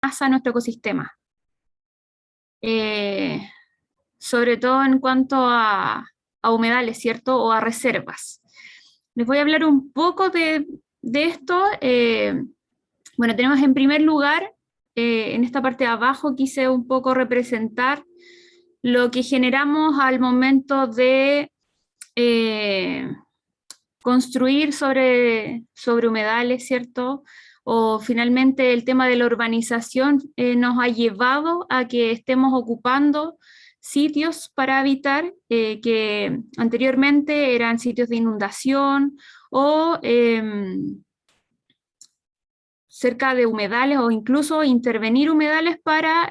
a nuestro ecosistema, eh, sobre todo en cuanto a humedales, ¿cierto? O a reservas. Les voy a hablar un poco de esto. Bueno, tenemos en primer lugar, en esta parte de abajo quise un poco representar lo que generamos al momento de construir sobre humedales, ¿cierto? O finalmente el tema de la urbanización nos ha llevado a que estemos ocupando sitios para habitar que anteriormente eran sitios de inundación o cerca de humedales o incluso intervenir humedales para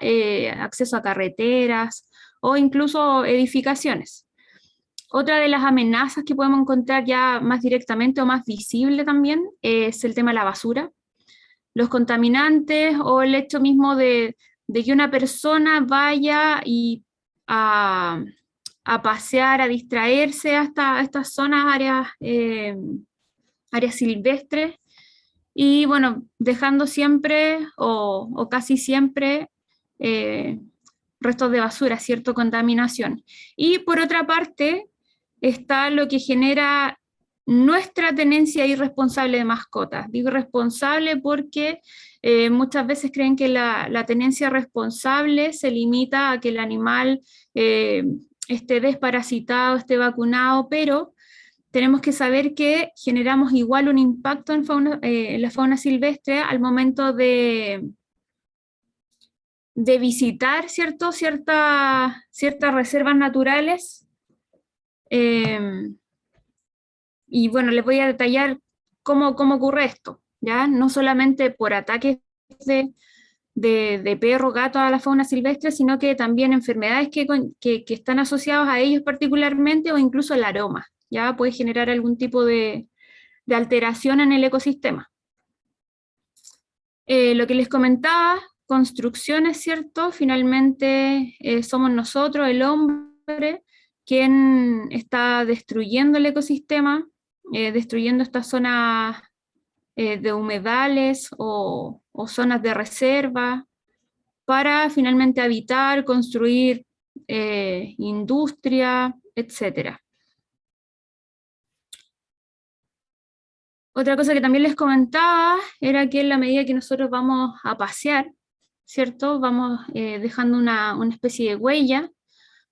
acceso a carreteras o incluso edificaciones. Otra de las amenazas que podemos encontrar ya más directamente o más visible también es el tema de la basura, los contaminantes o el hecho mismo de que una persona vaya a, a pasear, a distraerse hasta estas zonas, áreas silvestres, y bueno, dejando siempre o casi siempre eh, restos de basura, cierta contaminación. Y por otra parte, está lo que genera nuestra tenencia irresponsable de mascotas. Digo irresponsable porque muchas veces creen que la tenencia responsable se limita a que el animal eh, esté desparasitado, esté vacunado, pero tenemos que saber que generamos igual un impacto en la fauna silvestre al momento de visitar ciertas reservas naturales. eh, y bueno, les voy a detallar cómo ocurre esto, ¿ya? No solamente por ataques de perro, gato a la fauna silvestre, sino que también enfermedades que están asociadas a ellos particularmente o incluso el aroma, ¿ya? Puede generar algún tipo de alteración en el ecosistema. Lo que les comentaba, construcciones, ¿cierto? Finalmente somos nosotros, el hombre, quien está destruyendo el ecosistema, destruyendo estas zonas de humedales o zonas de reserva para finalmente habitar, construir industria, etcétera. Otra cosa que también les comentaba era que en la medida que nosotros vamos a pasear, ¿cierto? Vamos dejando una especie de huella.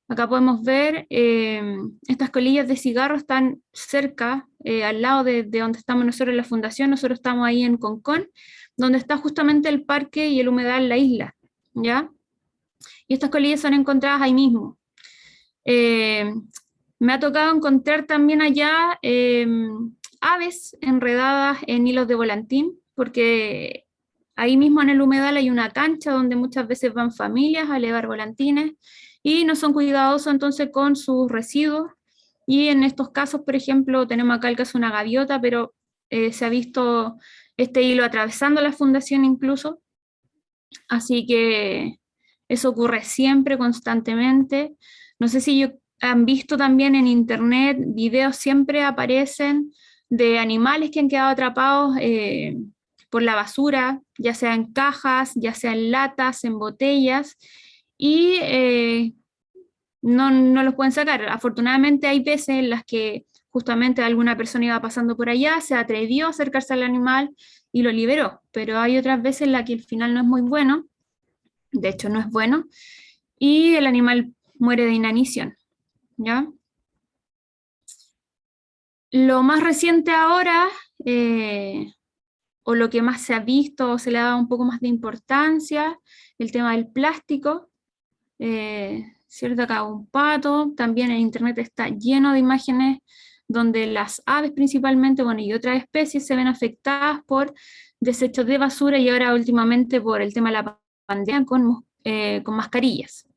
Acá podemos ver estas colillas de cigarro están cerca, al lado de donde estamos nosotros en la fundación. Nosotros estamos ahí en Concón, donde está justamente el parque y el humedal La Isla, ¿ya? Y estas colillas son encontradas ahí mismo. Eh, Me ha tocado encontrar también allá aves enredadas en hilos de volantín, porque ahí mismo en el humedal hay una cancha donde muchas veces van familias a elevar volantines y no son cuidadosos entonces con sus residuos. Y en estos casos, por ejemplo, tenemos acá el caso de una gaviota, pero se ha visto este hilo atravesando la fundación incluso, así que eso ocurre siempre, constantemente. No sé si han visto también en internet, videos siempre aparecen de animales que han quedado atrapados por la basura, ya sea en cajas, ya sea en latas, en botellas, y no los pueden sacar. Afortunadamente hay veces en las que justamente alguna persona iba pasando por allá, se atrevió a acercarse al animal y lo liberó, pero hay otras veces en las que el final no es muy bueno, de hecho no es bueno, y el animal muere de inanición, ¿ya? Lo más reciente ahora, o lo que más se ha visto o se le ha dado un poco más de importancia, el tema del plástico, ¿cierto? Acá un pato, también en internet está lleno de imágenes donde las aves principalmente, bueno, y otras especies se ven afectadas por desechos de basura y ahora últimamente por el tema de la pandemia con mascarillas.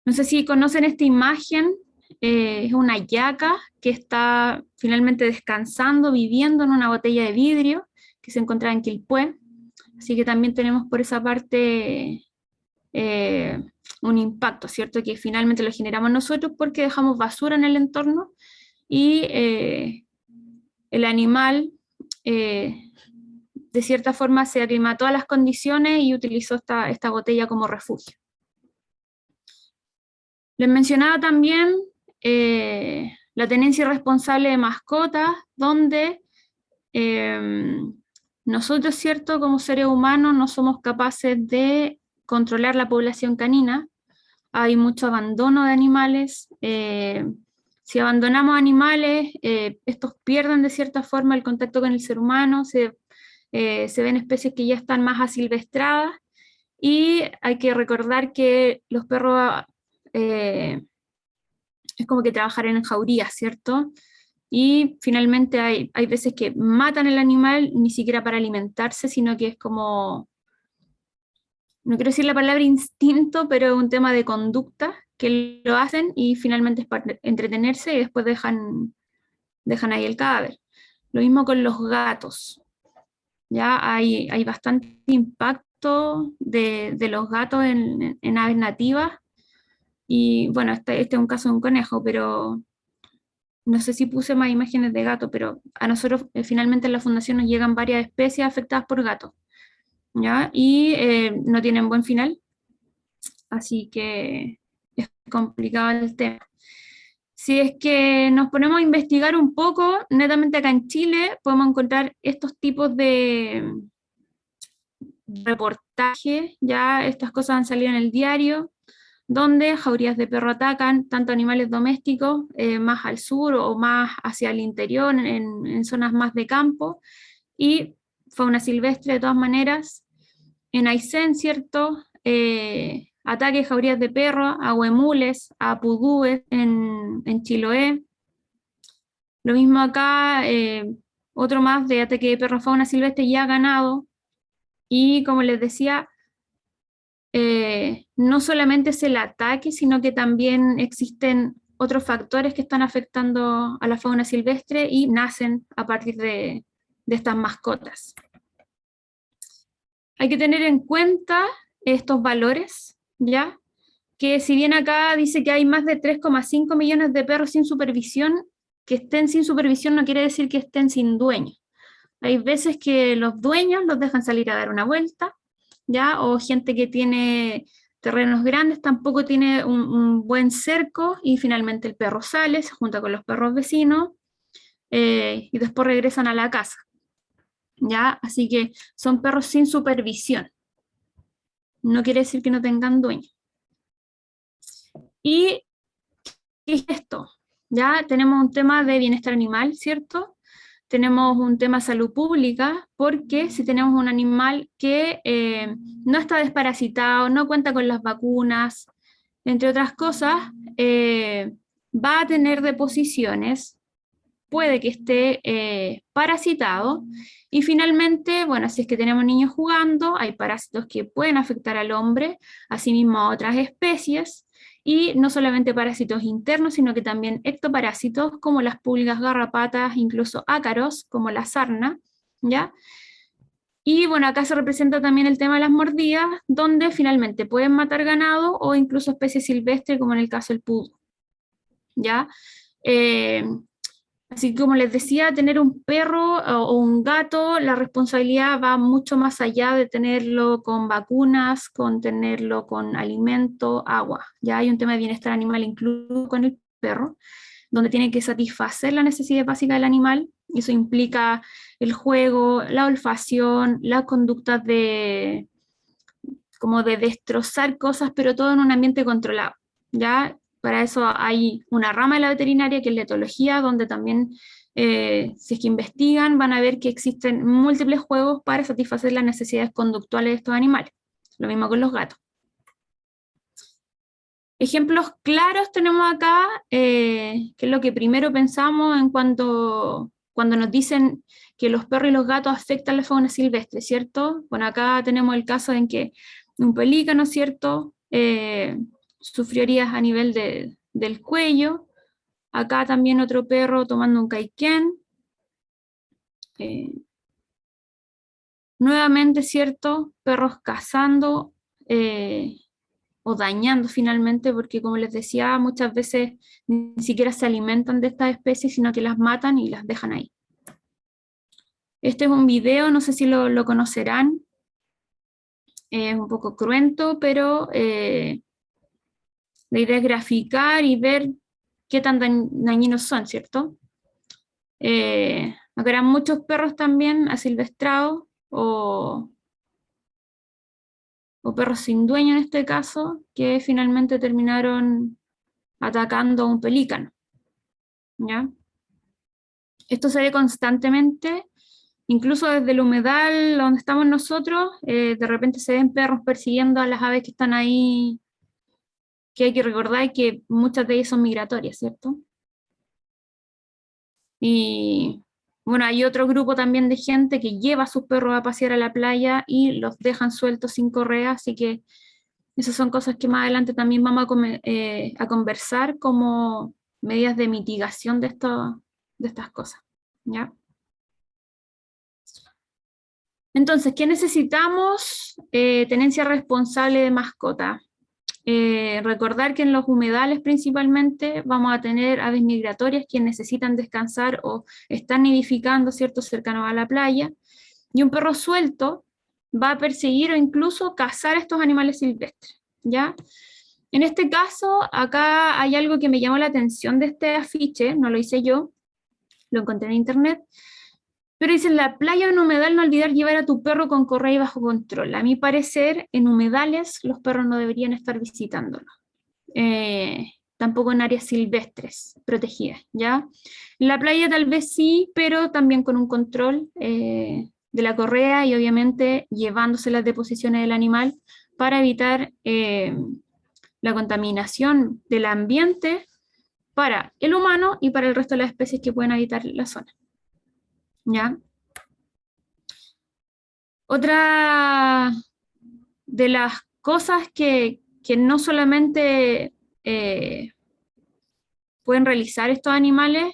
No sé si conocen esta imagen, es una yaca que está finalmente descansando, viviendo en una botella de vidrio que se encontraba en Quilpué. Así que también tenemos por esa parte eh, un impacto, ¿cierto? Que finalmente lo generamos nosotros porque dejamos basura en el entorno y el animal de cierta forma se aclimató a las condiciones y utilizó esta botella como refugio. Les mencionaba también la tenencia irresponsable de mascotas, donde nosotros, ¿cierto?, como seres humanos no somos capaces de controlar la población canina. Hay mucho abandono de animales. Si abandonamos animales, estos pierden de cierta forma el contacto con el ser humano, se ven especies que ya están más asilvestradas, y hay que recordar que los perros es como que trabajar en jaurías, ¿cierto? Y finalmente hay veces que matan el animal ni siquiera para alimentarse, sino que es como, no quiero decir la palabra instinto, pero es un tema de conducta que lo hacen y finalmente es para entretenerse y después dejan ahí el cadáver. Lo mismo con los gatos. Ya hay bastante impacto de los gatos en aves nativas. Y bueno, este es un caso de un conejo, pero no sé si puse más imágenes de gato, pero a nosotros finalmente en la fundación nos llegan varias especies afectadas por gatos, ¿ya? Y no tienen buen final, así que es complicado el tema. Si es que nos ponemos a investigar un poco, netamente acá en Chile podemos encontrar estos tipos de reportajes, ya estas cosas han salido en el diario, donde jaurías de perro atacan tanto animales domésticos más al sur o más hacia el interior, en zonas más de campo, y fauna silvestre de todas maneras. En Aysén, ¿cierto? Ataques jaurías de perro a huemules, a pudúes en Chiloé. Lo mismo acá, otro más de ataque de perro a fauna silvestre ya ganado. Y como les decía, no solamente es el ataque, sino que también existen otros factores que están afectando a la fauna silvestre y nacen a partir de estas mascotas. Hay que tener en cuenta estos valores, ¿ya? Que si bien acá dice que hay más de 3,5 millones de perros sin supervisión, que estén sin supervisión no quiere decir que estén sin dueño. Hay veces que los dueños los dejan salir a dar una vuelta, ¿ya? O gente que tiene terrenos grandes tampoco tiene un buen cerco y finalmente el perro sale, se junta con los perros vecinos y después regresan a la casa, ¿ya? Así que son perros sin supervisión. No quiere decir que no tengan dueño. ¿Y qué es esto? Ya tenemos un tema de bienestar animal, ¿cierto? Tenemos un tema de salud pública, porque si tenemos un animal que no está desparasitado, no cuenta con las vacunas, entre otras cosas, va a tener deposiciones, puede que esté parasitado, y finalmente, bueno, si es que tenemos niños jugando, hay parásitos que pueden afectar al hombre, asimismo a otras especies, y no solamente parásitos internos, sino que también ectoparásitos, como las pulgas, garrapatas, incluso ácaros, como la sarna, ¿ya? Y bueno, acá se representa también el tema de las mordidas, donde finalmente pueden matar ganado o incluso especies silvestres, como en el caso del pudú, ¿ya? Eh, Así que como les decía, tener un perro o un gato, la responsabilidad va mucho más allá de tenerlo con vacunas, con tenerlo con alimento, agua. Ya hay un tema de bienestar animal incluso con el perro, donde tiene que satisfacer la necesidad básica del animal. Y eso implica el juego, la olfacción, las conductas de, como de destrozar cosas, pero todo en un ambiente controlado. ¿Ya? Para eso hay una rama de la veterinaria que es la etología, donde también, si es que investigan, van a ver que existen múltiples juegos para satisfacer las necesidades conductuales de estos animales. Lo mismo con los gatos. Ejemplos claros tenemos acá, que es lo que primero pensamos en cuando nos dicen que los perros y los gatos afectan la fauna silvestre, ¿cierto? Bueno, acá tenemos el caso en que un pelícano, ¿cierto? Sufrió heridas a nivel del cuello. Acá también otro perro tomando un caiquén. Nuevamente, ¿cierto? Perros cazando o dañando finalmente, porque como les decía, muchas veces ni siquiera se alimentan de estas especies, sino que las matan y las dejan ahí. Este es un video, no sé si lo conocerán, es un poco cruento, pero la idea es graficar y ver qué tan dañinos son, ¿cierto? Acá eran muchos perros también asilvestrados o perros sin dueño en este caso, que finalmente terminaron atacando a un pelícano, ¿ya? Esto se ve constantemente, incluso desde el humedal donde estamos nosotros, de repente se ven perros persiguiendo a las aves que están ahí, que hay que recordar que muchas de ellas son migratorias, ¿cierto? Y bueno, hay otro grupo también de gente que lleva a sus perros a pasear a la playa y los dejan sueltos sin correa, así que esas son cosas que más adelante también vamos a conversar como medidas de mitigación de estas cosas, ¿ya? Entonces, ¿qué necesitamos? Tenencia responsable de mascota. Recordar que en los humedales principalmente vamos a tener aves migratorias que necesitan descansar o están nidificando, ¿cierto?, cercano a la playa, y un perro suelto va a perseguir o incluso cazar a estos animales silvestres, ¿ya? En este caso, acá hay algo que me llamó la atención de este afiche, no lo hice yo, lo encontré en internet, pero dice, en la playa o en humedal no olvidar llevar a tu perro con correa y bajo control. A mi parecer, en humedales los perros no deberían estar visitándolos. Tampoco en áreas silvestres protegidas, ¿ya? En la playa tal vez sí, pero también con un control de la correa y obviamente llevándose las deposiciones del animal para evitar la contaminación del ambiente para el humano y para el resto de las especies que pueden habitar la zona, ¿ya? Otra de las cosas que no solamente pueden realizar estos animales,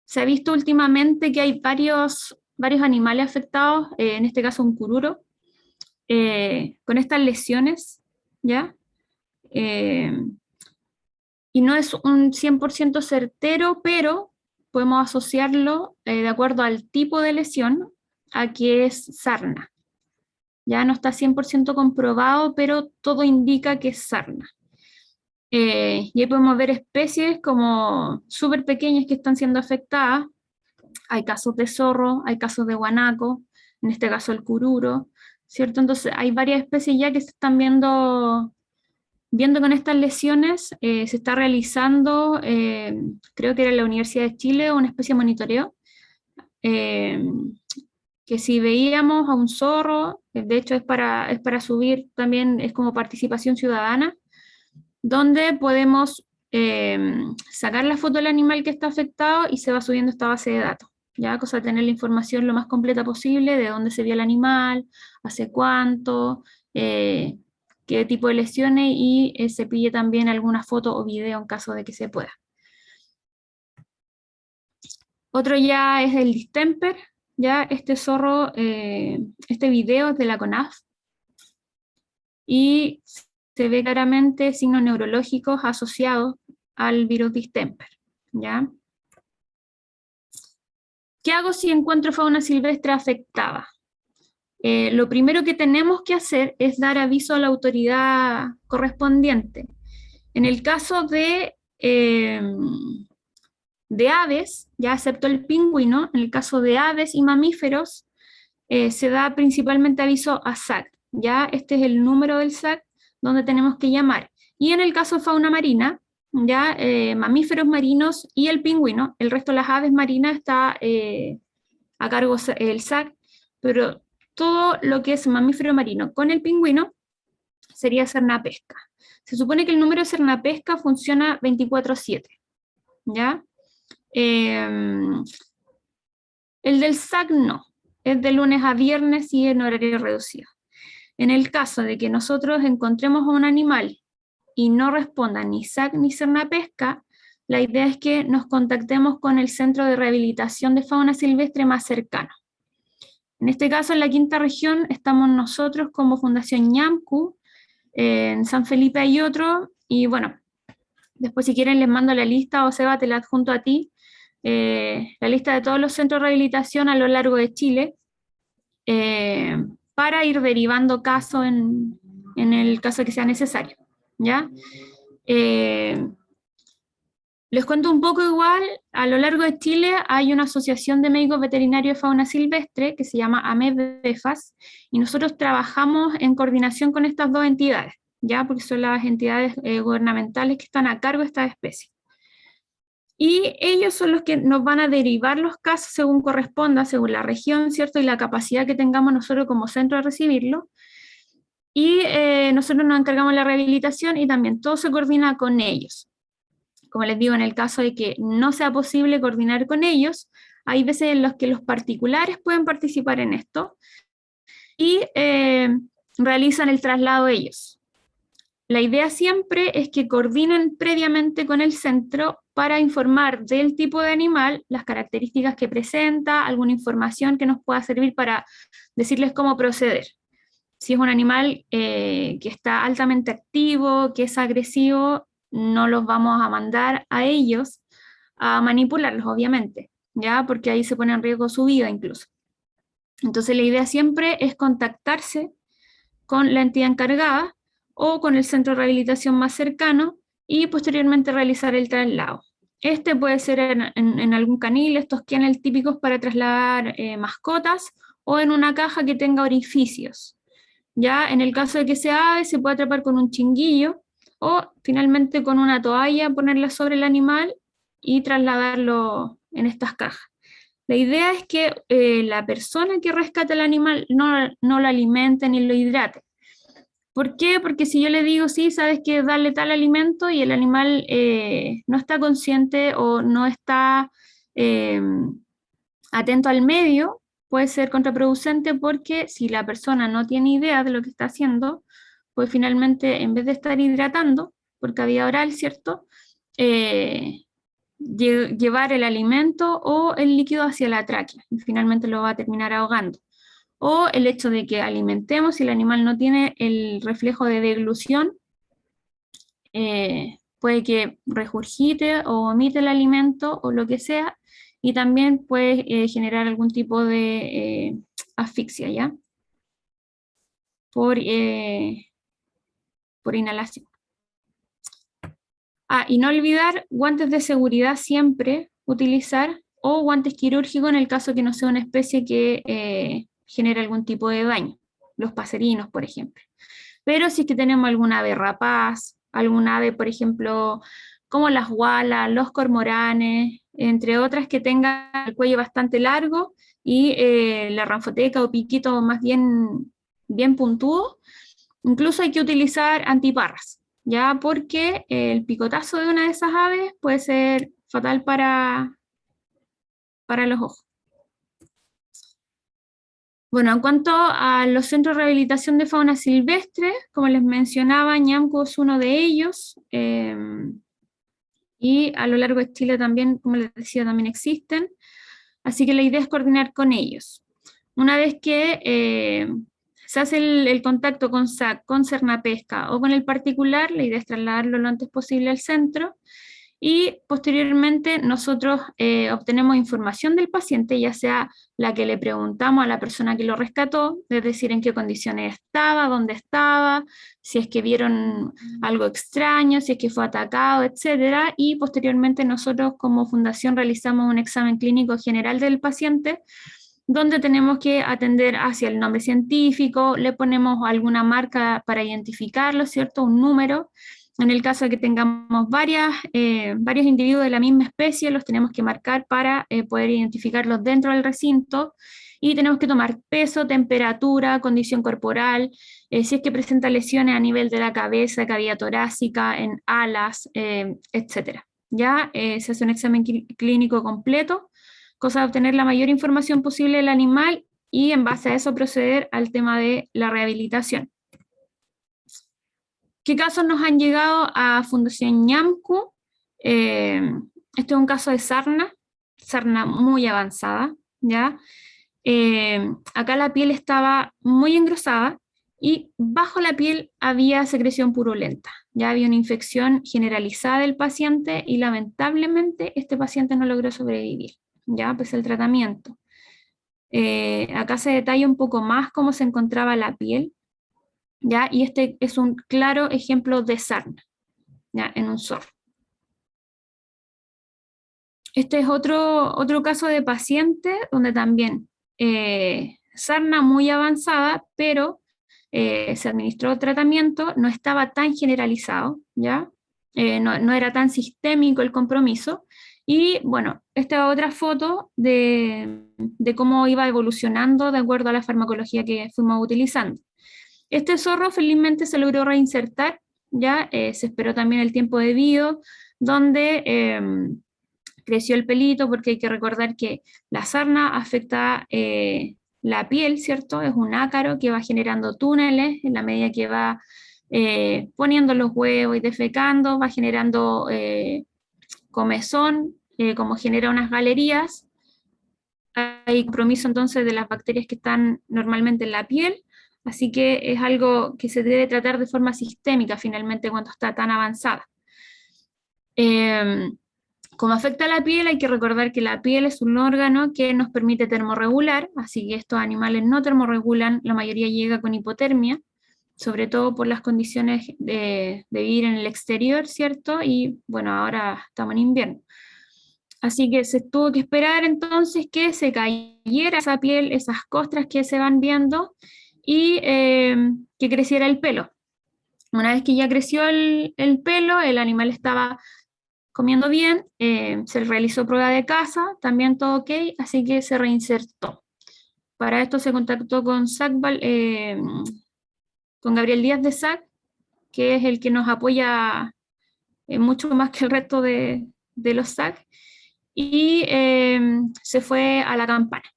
se ha visto últimamente que hay varios animales afectados, en este caso un cururo, con estas lesiones, ¿ya? Eh, y no es un 100% certero, pero podemos asociarlo, de acuerdo al tipo de lesión, a que es sarna. Ya no está 100% comprobado, pero todo indica que es sarna. Y ahí podemos ver especies como súper pequeñas que están siendo afectadas. Hay casos de zorro, hay casos de guanaco, en este caso el cururo, ¿cierto? Entonces hay varias especies ya que se están viendo con estas lesiones. Se está realizando, creo que era en la Universidad de Chile, una especie de monitoreo, eh, que si veíamos a un zorro, de hecho es para subir también, es como participación ciudadana, donde podemos sacar la foto del animal que está afectado y se va subiendo esta base de datos, ya, cosa de tener la información lo más completa posible, de dónde se vio el animal, hace cuánto, qué tipo de lesiones, y se pille también alguna foto o video en caso de que se pueda. Otro ya es el distemper, ya este zorro, este video es de la CONAF, y se ve claramente signos neurológicos asociados al virus distemper, ¿ya? ¿Qué hago si encuentro fauna silvestre afectada? Lo primero que tenemos que hacer es dar aviso a la autoridad correspondiente. En el caso de aves, ya excepto el pingüino, en el caso de aves y mamíferos, se da principalmente aviso a SAC, ya este es el número del SAC donde tenemos que llamar. Y en el caso de fauna marina, ya mamíferos marinos y el pingüino, el resto de las aves marinas está a cargo el SAC, pero todo lo que es mamífero marino con el pingüino sería Cernapesca. Se supone que el número de Cernapesca funciona 24/7, ¿ya? El del SAC no, es de lunes a viernes y en horario reducido. En el caso de que nosotros encontremos a un animal y no responda ni SAC ni Cernapesca, la idea es que nos contactemos con el centro de rehabilitación de fauna silvestre más cercano. En este caso, en la quinta región, estamos nosotros como Fundación Ñamcu, en San Felipe hay otro, y bueno, después si quieren les mando la lista, o Seba, te la adjunto a ti, la lista de todos los centros de rehabilitación a lo largo de Chile, para ir derivando casos en el caso que sea necesario, ¿ya? Les cuento un poco igual, a lo largo de Chile hay una asociación de médicos veterinarios de fauna silvestre que se llama AMEDEFAS, y nosotros trabajamos en coordinación con estas dos entidades, ¿ya? Porque son las entidades gubernamentales que están a cargo de estas especies. Y ellos son los que nos van a derivar los casos según corresponda, según la región, ¿cierto? Y la capacidad que tengamos nosotros como centro de recibirlo. Y nosotros nos encargamos de la rehabilitación y también todo se coordina con ellos. Como les digo, en el caso de que no sea posible coordinar con ellos, hay veces en los que los particulares pueden participar en esto y realizan el traslado ellos. La idea siempre es que coordinen previamente con el centro para informar del tipo de animal, las características que presenta, alguna información que nos pueda servir para decirles cómo proceder. Si es un animal que está altamente activo, que es agresivo, no los vamos a mandar a ellos a manipularlos, obviamente, ¿ya? Porque ahí se pone en riesgo su vida incluso. Entonces la idea siempre es contactarse con la entidad encargada o con el centro de rehabilitación más cercano y posteriormente realizar el traslado. Este puede ser en algún canil, estos kennels típicos para trasladar mascotas, o en una caja que tenga orificios. Ya en el caso de que sea ave, se puede atrapar con un chinguillo o finalmente con una toalla, ponerla sobre el animal y trasladarlo en estas cajas. La idea es que la persona que rescata el animal no lo alimente ni lo hidrate. ¿Por qué? Porque si yo le digo, sí, sabes que darle tal alimento y el animal no está consciente o no está eh, atento al medio, puede ser contraproducente, porque si la persona no tiene idea de lo que está haciendo, pues finalmente en vez de estar hidratando, por vía oral, ¿cierto? Llevar el alimento o el líquido hacia la tráquea y finalmente lo va a terminar ahogando. O el hecho de que alimentemos y el animal no tiene el reflejo de deglución, puede que regurgite o vomite el alimento o lo que sea, y también puede generar algún tipo de asfixia, ¿ya? Por inhalación. Y no olvidar guantes de seguridad siempre utilizar, o guantes quirúrgicos en el caso que no sea una especie que genere algún tipo de daño, los paserinos, por ejemplo. Pero si es que tenemos alguna ave rapaz, alguna ave, por ejemplo, como las gualas, los cormoranes, entre otras que tengan el cuello bastante largo y la ranfoteca o piquito más bien puntudo, incluso hay que utilizar antiparras, ya porque el picotazo de una de esas aves puede ser fatal para los ojos. Bueno, en cuanto a los centros de rehabilitación de fauna silvestre, como les mencionaba, Ñamco es uno de ellos, y a lo largo de Chile también, como les decía, también existen, así que la idea es coordinar con ellos. Una vez que se hace el contacto con SAC, con Cernapesca o con el particular, la idea es trasladarlo lo antes posible al centro, y posteriormente nosotros obtenemos información del paciente, ya sea la que le preguntamos a la persona que lo rescató, es decir, en qué condiciones estaba, dónde estaba, si es que vieron algo extraño, si es que fue atacado, etcétera, y posteriormente nosotros como fundación realizamos un examen clínico general del paciente, donde tenemos que atender hacia el nombre científico, le ponemos alguna marca para identificarlo, ¿cierto? Un número. En el caso de que tengamos varios individuos de la misma especie, los tenemos que marcar para poder identificarlos dentro del recinto, y tenemos que tomar peso, temperatura, condición corporal, si es que presenta lesiones a nivel de la cabeza, cavidad torácica, en alas, etc. Ya se hace un examen clínico completo, cosa de obtener la mayor información posible del animal y en base a eso proceder al tema de la rehabilitación. ¿Qué casos nos han llegado a Fundación Ñamcu? Este es un caso de sarna muy avanzada, ¿ya? Acá la piel estaba muy engrosada y bajo la piel había secreción purulenta. Ya había una infección generalizada del paciente y lamentablemente este paciente no logró sobrevivir, ya pese al tratamiento. Acá se detalla un poco más cómo se encontraba la piel, ya, y este es un claro ejemplo de sarna, ya, en un zorro. Este es otro caso de paciente donde también sarna muy avanzada, pero se administró tratamiento, no estaba tan generalizado, ¿ya? No era tan sistémico el compromiso. Y bueno, esta es otra foto de cómo iba evolucionando de acuerdo a la farmacología que fuimos utilizando. Este zorro felizmente se logró reinsertar, ya se esperó también el tiempo debido, donde creció el pelito, porque hay que recordar que la sarna afecta la piel, ¿cierto? Es un ácaro que va generando túneles en la medida que va poniendo los huevos y defecando, va generando comezón, como genera unas galerías. Hay compromiso entonces de las bacterias que están normalmente en la piel, así que es algo que se debe tratar de forma sistémica finalmente cuando está tan avanzada. Como afecta a la piel, hay que recordar que la piel es un órgano que nos permite termorregular, así que estos animales no termorregulan, la mayoría llega con hipotermia, sobre todo por las condiciones de vivir en el exterior, ¿cierto? Y bueno, ahora estamos en invierno. Así que se tuvo que esperar entonces que se cayera esa piel, esas costras que se van viendo, y que creciera el pelo. Una vez que ya creció el pelo, el animal estaba comiendo bien, se realizó prueba de caza, también todo ok, así que se reinsertó. Para esto se contactó con con Gabriel Díaz de SAC, que es el que nos apoya mucho más que el resto de los SAC, y se fue a la campana.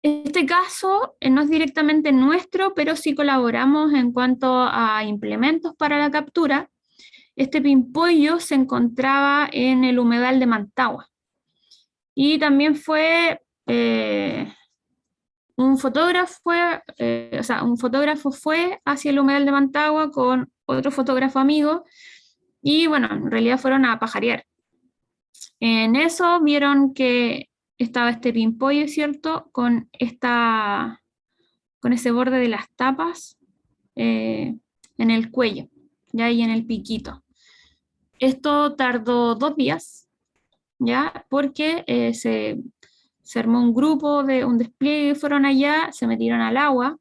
Este caso no es directamente nuestro, pero sí colaboramos en cuanto a implementos para la captura. Este pimpollo se encontraba en el humedal de Mantagua. Y también fue un fotógrafo, un fotógrafo fue hacia el humedal de Mantagua con otro fotógrafo amigo y bueno, en realidad fueron a pajarear. En eso vieron que estaba este pimpollo, ¿cierto? Con ese borde de las tapas en el cuello, ya ahí en el piquito. Esto tardó 2 días, ¿ya? Porque se armó un grupo de un despliegue, fueron allá, se metieron al agua,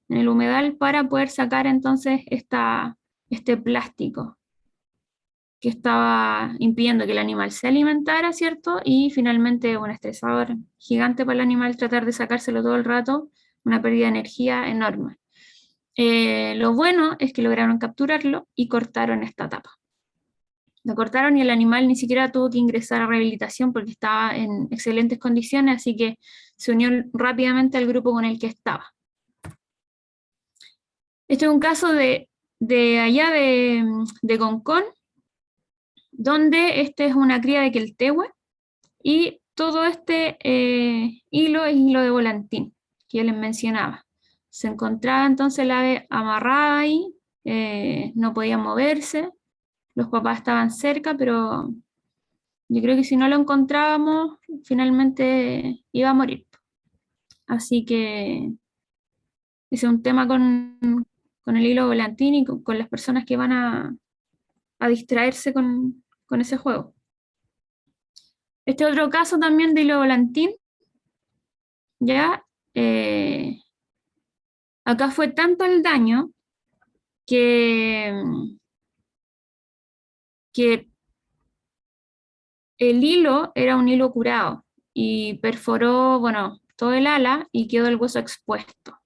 en el humedal, para poder sacar entonces este plástico que estaba impidiendo que el animal se alimentara, ¿cierto? Y finalmente un estresador gigante para el animal tratar de sacárselo todo el rato, una pérdida de energía enorme. Lo bueno es que lograron capturarlo y cortaron esta tapa. Lo cortaron y el animal ni siquiera tuvo que ingresar a rehabilitación porque estaba en excelentes condiciones, así que se unió rápidamente al grupo con el que estaba. Este es un caso de allá de Concón, donde este es una cría de Queltehue y todo este hilo es hilo de volantín, que yo les mencionaba. Se encontraba entonces el ave amarrada ahí, no podía moverse, los papás estaban cerca, pero yo creo que si no lo encontrábamos, finalmente iba a morir. Así que ese es un tema con el hilo volantín y con las personas que van a distraerse con ese juego. Este otro caso también de hilo volantín, ya, acá fue tanto el daño que, que el hilo era un hilo curado y perforó, bueno, todo el ala y quedó el hueso expuesto.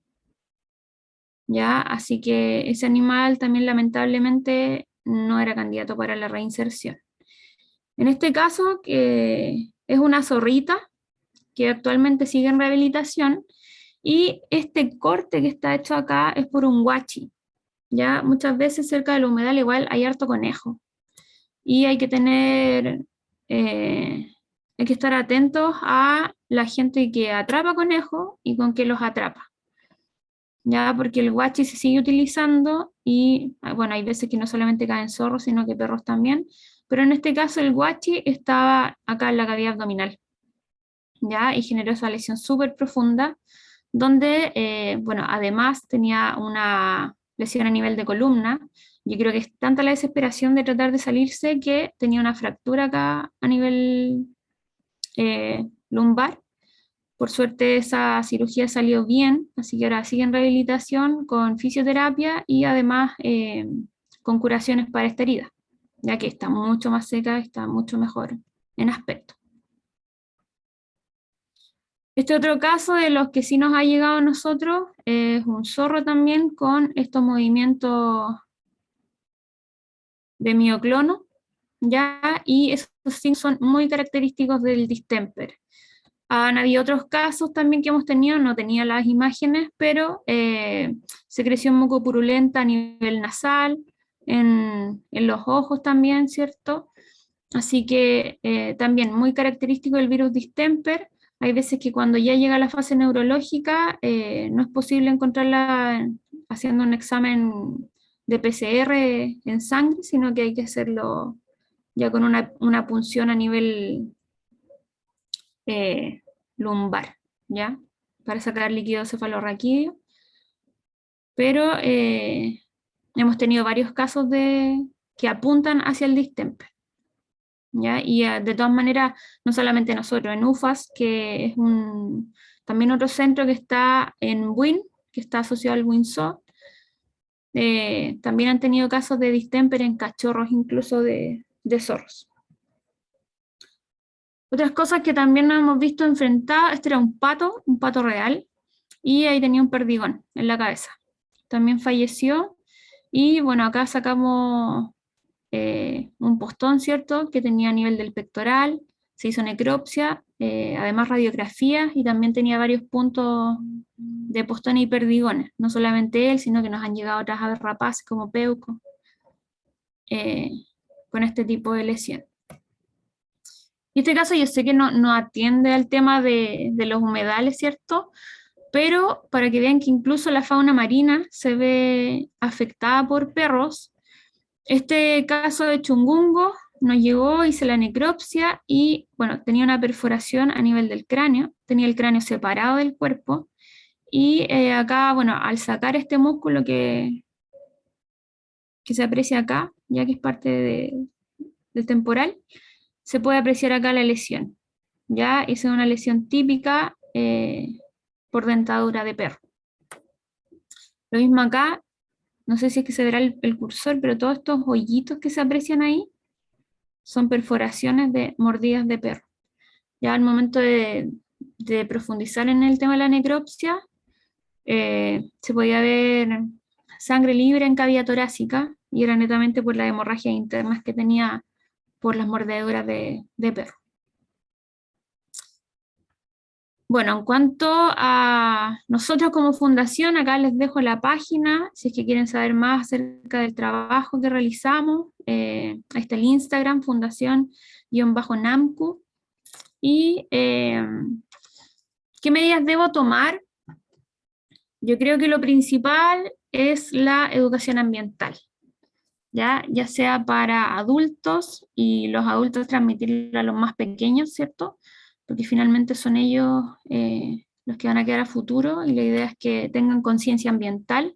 ¿Ya? Así que ese animal también lamentablemente no era candidato para la reinserción. En este caso, que es una zorrita que actualmente sigue en rehabilitación y este corte que está hecho acá es por un guachi. ¿Ya? Muchas veces cerca del humedal igual hay harto conejo y hay que estar atentos a la gente que atrapa conejos y con qué los atrapa. ya porque el guachi se sigue utilizando y, bueno, hay veces que no solamente caen zorros, sino que perros también, pero en este caso el guachi estaba acá en la cavidad abdominal, ya, y generó esa lesión súper profunda, donde, bueno, además tenía una lesión a nivel de columna. Yo creo que es tanta la desesperación de tratar de salirse que tenía una fractura acá a nivel lumbar. Por suerte esa cirugía salió bien, así que ahora sigue en rehabilitación con fisioterapia y además con curaciones para esta herida, ya que está mucho más seca, está mucho mejor en aspecto. Este otro caso de los que sí nos ha llegado a nosotros es un zorro también con estos movimientos de mioclono, ¿ya? Y esos sí son muy característicos del distemper. Han habido otros casos también que hemos tenido, no tenía las imágenes, pero secreción mucopurulenta a nivel nasal, en los ojos también, ¿cierto? Así que también muy característico del virus distemper. Hay veces que cuando ya llega a la fase neurológica no es posible encontrarla haciendo un examen de PCR en sangre, sino que hay que hacerlo ya con una punción a nivel eh, lumbar, ¿ya? Para sacar líquido cefalorraquídeo. Pero hemos tenido varios casos que apuntan hacia el distemper, ¿ya? Y de todas maneras, no solamente nosotros, en UFAS, que es también otro centro que está en WIN, que está asociado al WINSO, también han tenido casos de distemper en cachorros, incluso de zorros. Otras cosas que también nos hemos visto enfrentadas, este era un pato real, y ahí tenía un perdigón en la cabeza. También falleció, y bueno, acá sacamos un postón, ¿cierto?, que tenía a nivel del pectoral, se hizo necropsia, además radiografías, y también tenía varios puntos de postones y perdigones, no solamente él, sino que nos han llegado otras aves rapaces como peuco, eh, con este tipo de lesión. Y este caso yo sé que no atiende al tema de los humedales, ¿cierto? Pero para que vean que incluso la fauna marina se ve afectada por perros, este caso de Chungungo nos llegó, hice la necropsia y, bueno, tenía una perforación a nivel del cráneo, tenía el cráneo separado del cuerpo y acá, bueno, al sacar este músculo que se aprecia acá, ya que es parte del temporal, se puede apreciar acá la lesión. Ya, esa es una lesión típica por dentadura de perro. Lo mismo acá, no sé si es que se verá el cursor, pero todos estos hoyitos que se aprecian ahí son perforaciones de mordidas de perro. Ya al momento de profundizar en el tema de la necropsia, se podía ver sangre libre en cavidad torácica y era netamente por las hemorragias internas que tenía por las mordeduras de perro. Bueno, en cuanto a nosotros como fundación, acá les dejo la página, si es que quieren saber más acerca del trabajo que realizamos. Ahí está el Instagram, fundación-NAMCU. Y ¿qué medidas debo tomar? Yo creo que lo principal es la educación ambiental, ya sea para adultos y los adultos transmitirlo a los más pequeños, ¿cierto? Porque finalmente son ellos los que van a quedar a futuro y la idea es que tengan conciencia ambiental.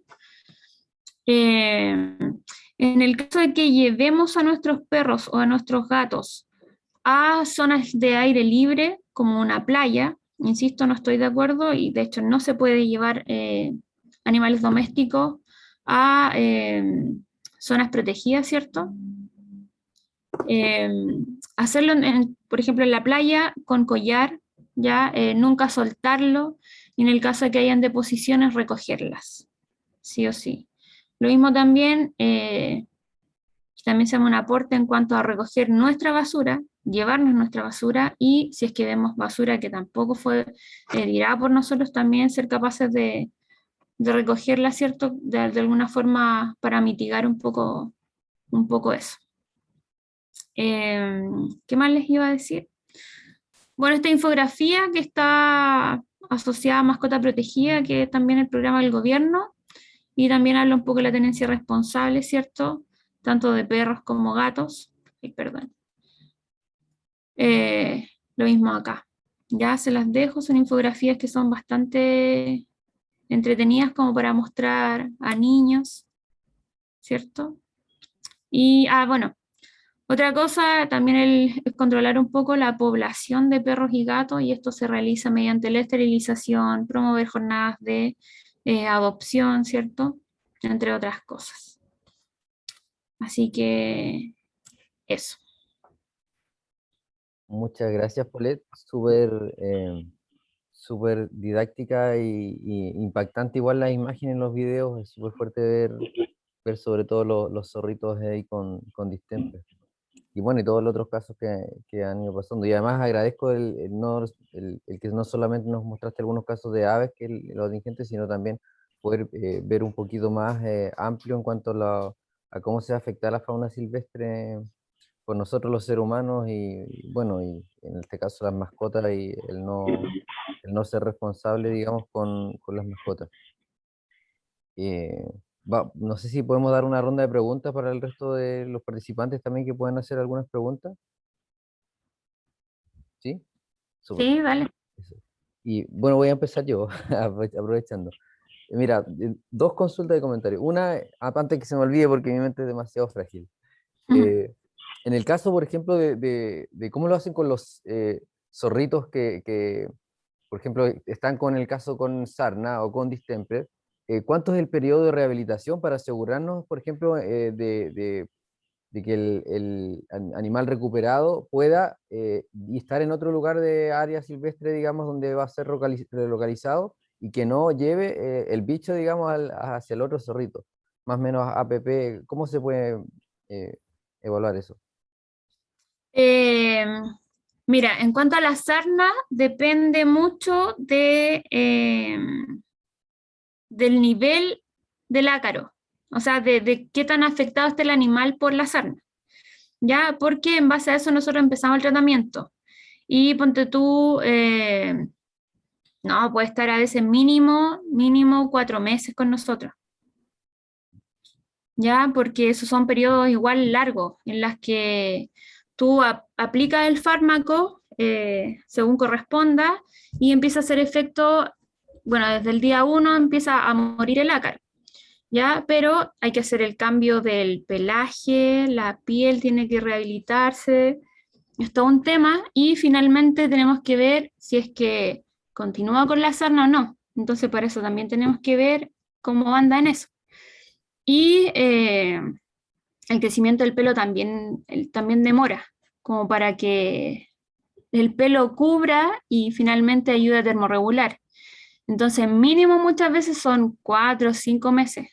En el caso de que llevemos a nuestros perros o a nuestros gatos a zonas de aire libre, como una playa, insisto, no estoy de acuerdo y de hecho no se puede llevar animales domésticos a zonas protegidas, ¿cierto? Hacerlo, por ejemplo, en la playa con collar, ya nunca soltarlo y en el caso de que hayan deposiciones, recogerlas, sí o sí. Lo mismo también, también se llama un aporte en cuanto a recoger nuestra basura, llevarnos nuestra basura y si es que vemos basura que tampoco fue tirada por nosotros, también ser capaces de recogerla, ¿cierto? De alguna forma para mitigar un poco eso. ¿Qué más les iba a decir? Bueno, esta infografía que está asociada a mascota protegida, que es también el programa del gobierno, y también habla un poco de la tenencia responsable, ¿cierto? Tanto de perros como gatos. Ay, perdón. Lo mismo acá. Ya se las dejo, son infografías que son bastante entretenidas como para mostrar a niños, ¿cierto? Y, bueno, otra cosa también es controlar un poco la población de perros y gatos, y esto se realiza mediante la esterilización, promover jornadas de adopción, ¿cierto? Entre otras cosas. Así que eso. Muchas gracias, Paulette. Súper súper didáctica y impactante igual las imágenes en los videos. Es súper fuerte ver sobre todo los zorritos ahí con distemper. Y bueno, y todos los otros casos que han ido pasando. Y además agradezco el que no solamente nos mostraste algunos casos de aves, que los atingentes, sino también poder ver un poquito más amplio en cuanto a cómo se afecta a la fauna silvestre por nosotros los seres humanos bueno, y en este caso las mascotas y el no ser responsable, digamos, con las mascotas. Eh, no sé si podemos dar una ronda de preguntas para el resto de los participantes también que puedan hacer algunas preguntas. ¿Sí? Súper. Sí, dale. Eso. Y bueno, voy a empezar yo, aprovechando. Mira, dos consultas de comentarios. Una, antes que se me olvide porque mi mente es demasiado frágil. Eh, en el caso, por ejemplo, de cómo lo hacen con los zorritos por ejemplo, están con el caso con sarna o con distemper, ¿cuánto es el periodo de rehabilitación para asegurarnos, por ejemplo, de que el animal recuperado pueda y estar en otro lugar de área silvestre, digamos, donde va a ser relocalizado y que no lleve el bicho, digamos, hacia el otro zorrito? Más o menos APP, ¿cómo se puede eh, evaluar eso? Eh, Mira, en cuanto a la sarna, depende mucho del nivel del ácaro, o sea, de qué tan afectado esté el animal por la sarna, ¿ya? Porque en base a eso nosotros empezamos el tratamiento. Y ponte tú, no, puede estar a veces mínimo 4 meses con nosotros, ¿ya? Porque esos son periodos igual largos en las que tú aplicas el fármaco según corresponda y empieza a hacer efecto, bueno, desde el día 1 empieza a morir el ácaro, ¿ya? Pero hay que hacer el cambio del pelaje, la piel tiene que rehabilitarse, es todo un tema, y finalmente tenemos que ver si es que continúa con la sarna o no. Entonces, para eso también tenemos que ver cómo anda en eso. Y el crecimiento del pelo también, también demora, como para que el pelo cubra y finalmente ayude a termorregular. Entonces, mínimo muchas veces son 4 o 5 meses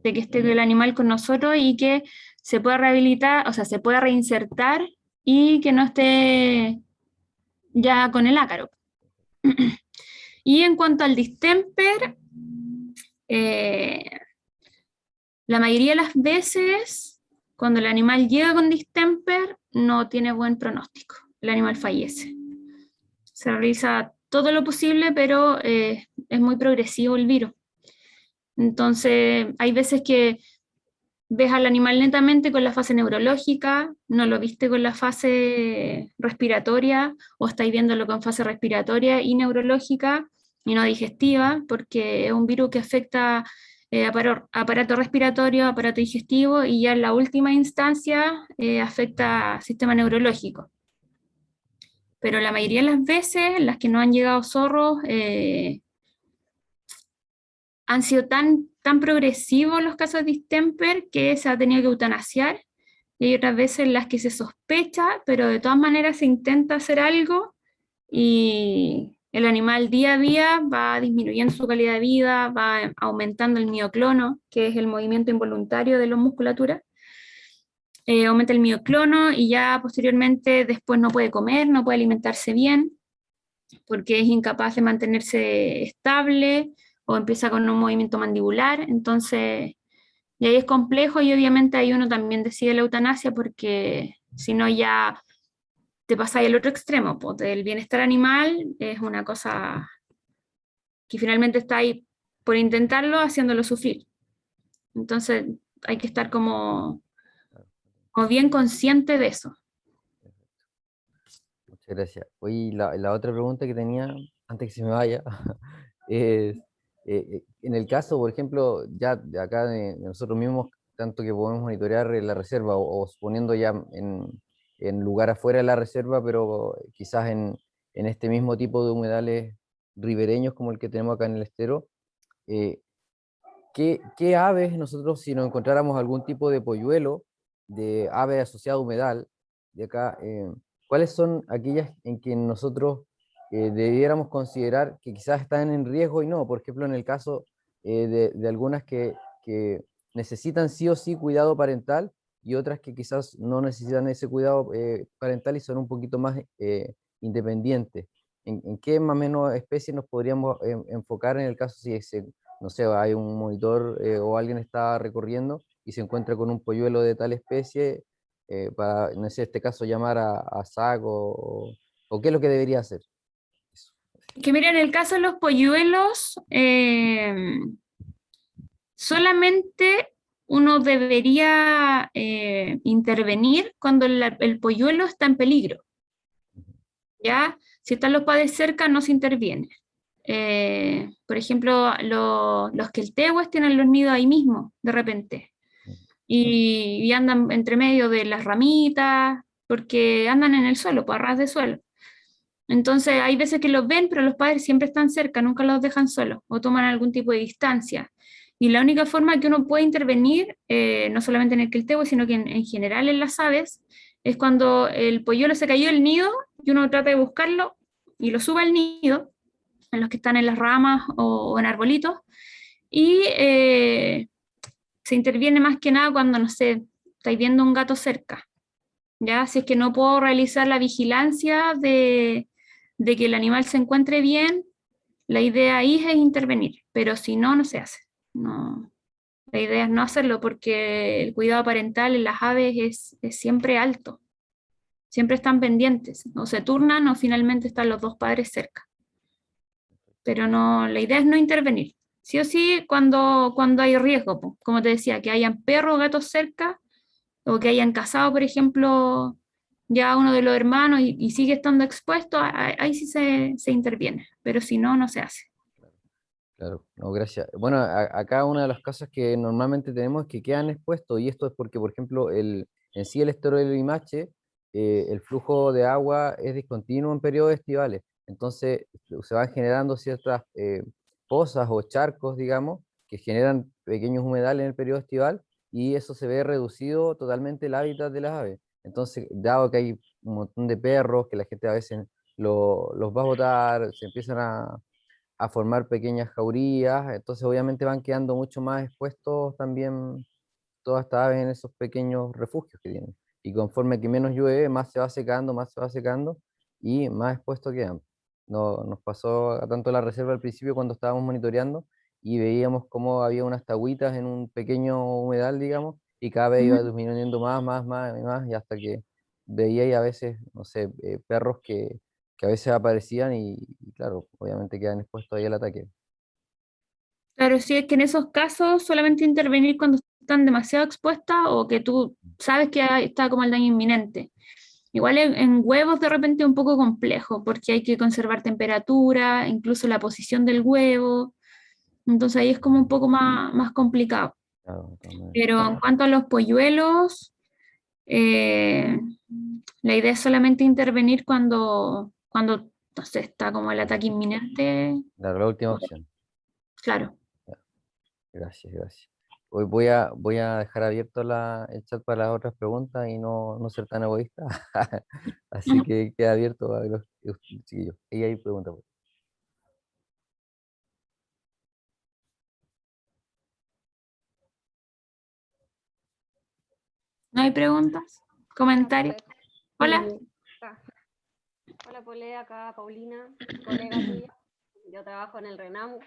de que esté el animal con nosotros y que se pueda rehabilitar, o sea, se pueda reinsertar y que no esté ya con el ácaro. Y en cuanto al distemper, eh, la mayoría de las veces, cuando el animal llega con distemper, no tiene buen pronóstico. El animal fallece. Se realiza todo lo posible, pero es muy progresivo el virus. Entonces, hay veces que ves al animal lentamente con la fase neurológica, no lo viste con la fase respiratoria, o estáis viéndolo con fase respiratoria y neurológica y no digestiva, porque es un virus que afecta aparato respiratorio, aparato digestivo, y ya en la última instancia afecta sistema neurológico. Pero la mayoría de las veces, las que no han llegado zorros, han sido tan progresivos los casos de distemper que se ha tenido que eutanasiar, y hay otras veces en las que se sospecha, pero de todas maneras se intenta hacer algo y el animal día a día va disminuyendo su calidad de vida, va aumentando el mioclono, que es el movimiento involuntario de la musculatura, aumenta el mioclono y ya posteriormente después no puede comer, no puede alimentarse bien porque es incapaz de mantenerse estable o empieza con un movimiento mandibular, entonces, y ahí es complejo y obviamente ahí uno también decide la eutanasia porque si no ya te pasáis al otro extremo, pues el bienestar animal es una cosa que finalmente está ahí por intentarlo, haciéndolo sufrir. Entonces hay que estar como bien consciente de eso. Muchas gracias. Oye, y la otra pregunta que tenía, antes que se me vaya, es, en el caso, por ejemplo, ya de acá de nosotros mismos, tanto que podemos monitorear la reserva o suponiendo ya en lugar afuera de la reserva, pero quizás en este mismo tipo de humedales ribereños como el que tenemos acá en el estero, eh, ¿qué aves nosotros, si nos encontráramos algún tipo de polluelo, de ave asociado a humedal, de acá, cuáles son aquellas en que nosotros debiéramos considerar que quizás están en riesgo y no? Por ejemplo, en el caso de algunas que necesitan sí o sí cuidado parental y otras que quizás no necesitan ese cuidado parental y son un poquito más independientes. En qué más o menos especies nos podríamos enfocar en el caso si se, no sé, hay un monitor o alguien está recorriendo y se encuentra con un polluelo de tal especie, para, no sé, en este caso llamar a SAC o qué es lo que debería hacer? Eso. Que mira, en el caso de los polluelos, solamente uno debería intervenir cuando el polluelo está en peligro, ¿ya? Si están los padres cerca, no se interviene. Por ejemplo, los queltehues tienen los nidos ahí mismo, de repente, y andan entre medio de las ramitas, porque andan en el suelo, pues a ras de suelo. Entonces, hay veces que los ven, pero los padres siempre están cerca, nunca los dejan solos o toman algún tipo de distancia. Y la única forma que uno puede intervenir, no solamente en el queltehue, sino que en general en las aves, es cuando el polluelo se cayó del nido y uno trata de buscarlo y lo sube al nido, en los que están en las ramas o en arbolitos, y se interviene más que nada cuando, no sé, estáis viendo un gato cerca, ¿ya? Si es que no puedo realizar la vigilancia de que el animal se encuentre bien, la idea ahí es intervenir, pero si no, no se hace. No, la idea es no hacerlo porque el cuidado parental en las aves es siempre alto, siempre están pendientes, o se turnan o finalmente están los dos padres cerca, pero no, la idea es no intervenir. Sí o sí, cuando hay riesgo, po, como te decía, que hayan perros o gatos cerca, o que hayan casado, por ejemplo, ya uno de los hermanos y sigue estando expuesto, ahí sí se interviene, pero si no, no se hace. Claro, no, gracias. Bueno, acá una de las cosas que normalmente tenemos es que quedan expuestos, y esto es porque, por ejemplo, en sí el estero del Limache, el flujo de agua es discontinuo en periodos estivales, entonces se van generando ciertas pozas o charcos, digamos, que generan pequeños humedales en el periodo estival, y eso se ve reducido totalmente el hábitat de las aves. Entonces, dado que hay un montón de perros que la gente a veces los va a botar, se empiezan a formar pequeñas jaurías, entonces obviamente van quedando mucho más expuestos también todas estas aves en esos pequeños refugios que tienen. Y conforme que menos llueve, más se va secando, más se va secando y más expuestos quedan. No, nos pasó a tanto la reserva al principio cuando estábamos monitoreando y veíamos cómo había unas tagüitas en un pequeño humedal, digamos, y cada vez iba Ujú. disminuyendo más, más, más y más, y hasta que veía y a veces, no sé, perros que a veces aparecían y claro, obviamente quedan expuestos ahí al ataque. Claro, sí, es que en esos casos solamente intervenir cuando están demasiado expuestas o que tú sabes que está como el daño inminente. Igual en huevos de repente es un poco complejo porque hay que conservar temperatura, incluso la posición del huevo, entonces ahí es como un poco más complicado. Claro, de todas maneras. Pero en cuanto a los polluelos, Eh, la idea es solamente intervenir cuando no sé, está como el ataque inminente. Claro, la última opción. Claro. Ya, gracias, gracias. Hoy voy a dejar abierto el chat para las otras preguntas y no ser tan egoísta. Así que queda abierto a los chiquillos. Y hay preguntas. ¿No hay preguntas? Hola, ¿Comentarios? Pole. Hola. Ah, hola, Pole, acá Paulina, colega tuya. Yo trabajo en el RENAMU.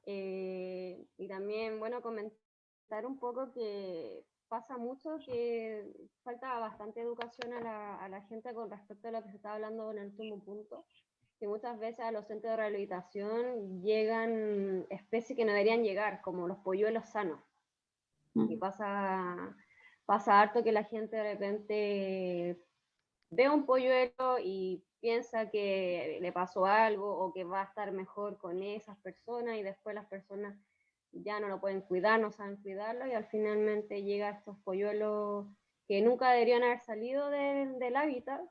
Y también, bueno, comentar un poco que pasa mucho que falta bastante educación a la gente con respecto a lo que se está hablando en el último punto. que muchas veces a los centros de rehabilitación llegan especies que no deberían llegar, como los polluelos sanos. Y pasa harto que la gente de repente ve un polluelo y piensa que le pasó algo o que va a estar mejor con esas personas, y después las personas ya no lo pueden cuidar, no saben cuidarlo, y al finalmente llega a estos polluelos que nunca deberían haber salido del hábitat,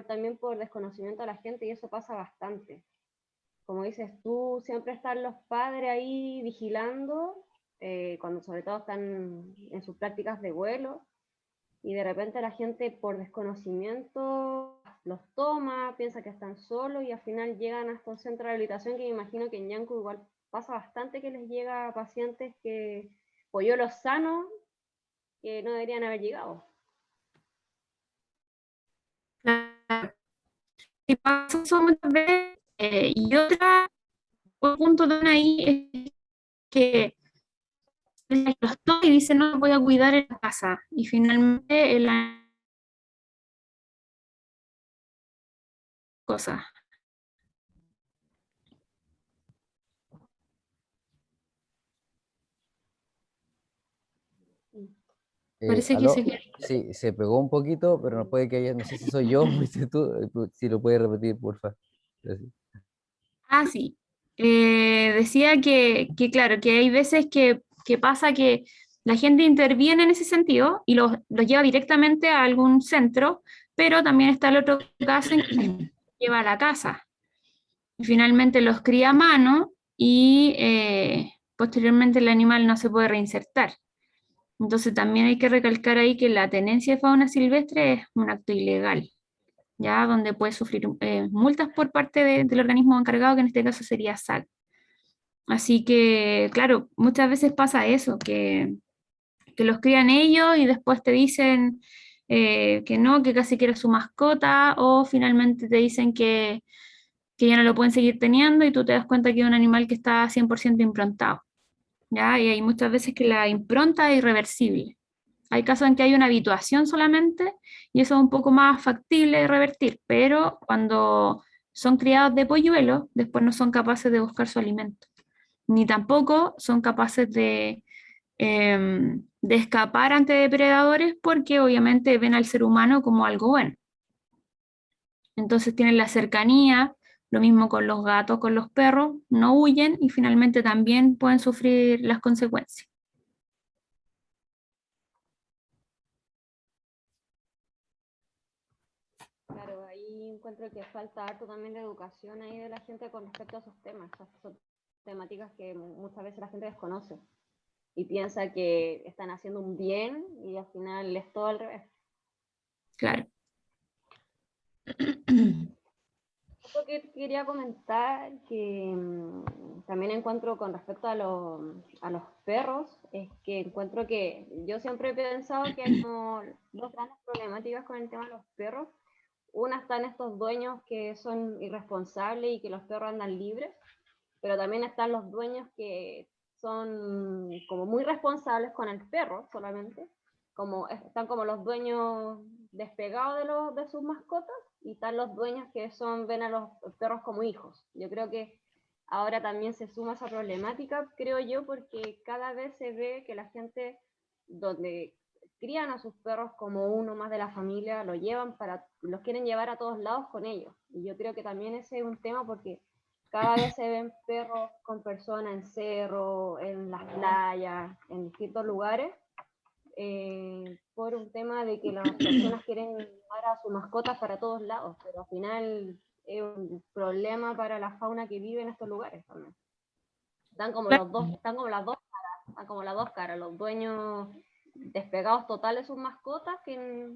también por desconocimiento de la gente, y eso pasa bastante. Como dices tú, siempre están los padres ahí vigilando, cuando sobre todo están en sus prácticas de vuelo, y de repente la gente por desconocimiento los toma, piensa que están solos, y al final llegan a estos centros de rehabilitación, que me imagino que en Yanco igual pasa bastante, que les llega a pacientes que polluelos sanos que no deberían haber llegado. Claro. Y pasa eso muchas veces, y otro punto de ahí es que los toma y dice, no, voy a cuidar en la casa, y finalmente en la cosa. Parece que ¿Aló? se... Sí, se pegó un poquito, pero no puede que haya, no sé si soy yo o fuiste tú, si lo puedes repetir, porfa. Gracias. Ah, sí. Decía que, claro, que hay veces que pasa que la gente interviene en ese sentido y los lleva directamente a algún centro, pero también está el otro caso en que los lleva a la casa. Y finalmente los cría a mano y posteriormente el animal no se puede reinsertar. Entonces también hay que recalcar ahí que la tenencia de fauna silvestre es un acto ilegal, ya donde puede sufrir multas por parte del organismo encargado, que en este caso sería SAC. Así que, claro, muchas veces pasa eso, que los crían ellos y después te dicen que no, que casi que era su mascota, o finalmente te dicen que ya no lo pueden seguir teniendo y tú te das cuenta que es un animal que está 100% improntado, ¿ya? Y hay muchas veces que la impronta es irreversible. Hay casos en que hay una habituación solamente y eso es un poco más factible de revertir, pero cuando son criados de polluelos, después no son capaces de buscar su alimento, ni tampoco son capaces de escapar ante depredadores, porque obviamente ven al ser humano como algo bueno. Entonces tienen la cercanía, lo mismo con los gatos, con los perros, no huyen y finalmente también pueden sufrir las consecuencias. Claro, ahí encuentro que falta harto también de educación ahí de la gente con respecto a esos temas. Son temáticas que muchas veces la gente desconoce y piensa que están haciendo un bien, y al final es todo al revés. Claro. Lo que quería comentar, que también encuentro con respecto a los perros, es que encuentro que yo siempre he pensado que hay como dos grandes problemáticas con el tema de los perros. Una, están estos dueños que son irresponsables y que los perros andan libres, pero también están los dueños que son como muy responsables con el perro solamente, como están como los dueños despegados de sus mascotas, y están los dueños que ven a los perros como hijos. Yo creo que ahora también se suma esa problemática, creo yo, porque cada vez se ve que la gente donde crían a sus perros como uno más de la familia, los quieren llevar a todos lados con ellos. Y yo creo que también ese es un tema, porque cada vez se ven perros con personas en cerro, en las playas, en distintos lugares, por un tema de que las personas quieren llevar a sus mascotas para todos lados, pero al final es un problema para la fauna que vive en estos lugares también. Están como las dos caras, están como las dos caras, los dueños despegados total de sus mascotas, que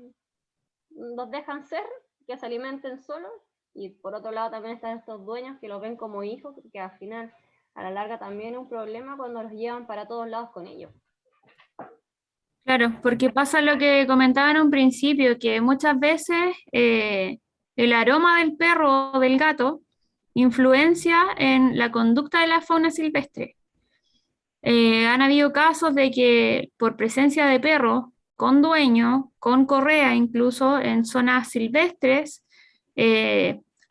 los dejan ser, que se alimenten solos, y por otro lado también están estos dueños que los ven como hijos, que al final a la larga también es un problema cuando los llevan para todos lados con ellos. Claro, porque pasa lo que comentaba en un principio, que muchas veces el aroma del perro o del gato influencia en la conducta de la fauna silvestre. Han habido casos de que por presencia de perros con dueño, con correa incluso en zonas silvestres,